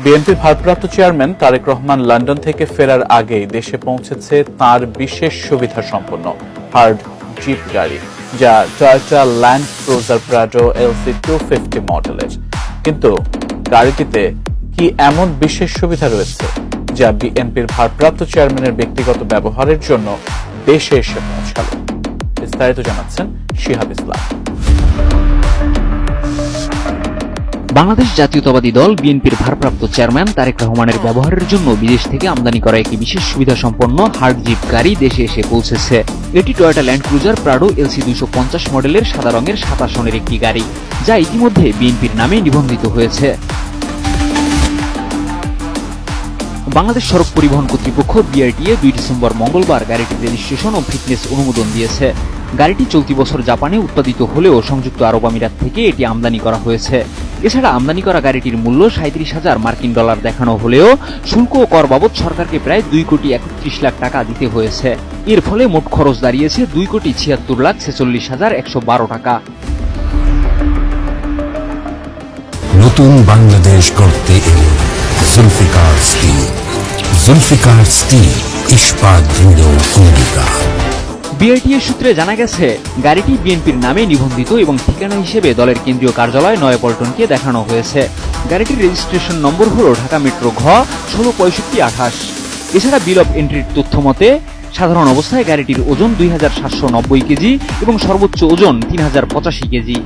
বিএনপির ভারপ্রাপ্ত chairman Tarique Rahman London থেকে ফেরার আগেই দেশে পৌঁছেছে তার বিশেষ সুবিধা সম্পন্ন হার্ড জিপ গাড়ি, যা Toyota land cruiser Prado LC 250 মডেলের। কিন্তু গাড়িটিতে কি এমন বিশেষ সুবিধা রয়েছে যা বিএনপির ভারপ্রাপ্ত চেয়ারম্যানের ব্যক্তিগত ব্যবহারের জন্য দেশে এসে পৌঁছালো? বিস্তারিত জানাচ্ছেন শিহাব ইসলাম। বাংলাদেশ জাতীয়তাবাদী দল বিএনপির ভারপ্রাপ্ত চেয়ারম্যান তারেক রহমানের ব্যবহারের জন্য বিদেশ থেকে আমদানি করা একটি বিশেষ সুবিধা সম্পন্ন হার্ড জিপ গাড়ি দেশে এসে পৌঁছেছে। এটি Toyota land cruiser Prado LC 250 মডেলের সাদা রঙের 27 সনের একটি গাড়ি, যা ইতিমধ্যে বিএনপির নামে নিবন্ধিত হয়েছে। বাংলাদেশ সড়ক পরিবহন কর্তৃপক্ষ বিআরটিএ 2 ডিসেম্বর মঙ্গলবার গাড়িটির রেজিস্ট্রেশন ও ফিটনেস অনুমোদন দিয়েছে। গাড়িটি চলতি বছর জাপানে উৎপাদিত হলেও সংযুক্ত আরব আমিরাত থেকে এটি আমদানি করা হয়েছে। এছাড়া আমদানি করা গাড়িটির মূল্য 37,000 মার্কিন ডলার দেখানো হলেও শুল্ক ও কর বাবদ সরকারকে প্রায় 2,31,00,000 টাকা দিতে হয়েছে। এর ফলে মোট খরচ দাঁড়িয়েছে 2,76,46,112 টাকা। নতুন বাংলাদেশ গড়তে এলো জুলফিকার স্টিল। জুলফিকার স্টিল, ইস্পাত দৃঢ় অঙ্গীকার। বিআরটিএ সূত্রে জানা গেছে, গাড়িটি বিএনপির নামে নিবন্ধিত এবং ঠিকানা হিসেবে দলের কেন্দ্রীয় কার্যালয় নয়াপল্টনকে দেখানো হয়েছে। গাড়িটির রেজিস্ট্রেশন নম্বর হল ঢাকা মেট্রো ঘ 166528। এছাড়া বিল অব এন্ট্রির তথ্য মতে সাধারণ অবস্থায় গাড়িটির ওজন 2,790 কেজি এবং সর্বোচ্চ ওজন 3,085 কেজি।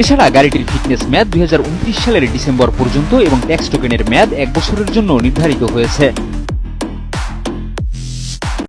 এছাড়া গাড়িটির ফিটনেস মেয়াদ 2029 সালের ডিসেম্বর পর্যন্ত এবং ট্যাক্স টোকেনের মেয়াদ 1 বছরের জন্য নির্ধারিত হয়েছে।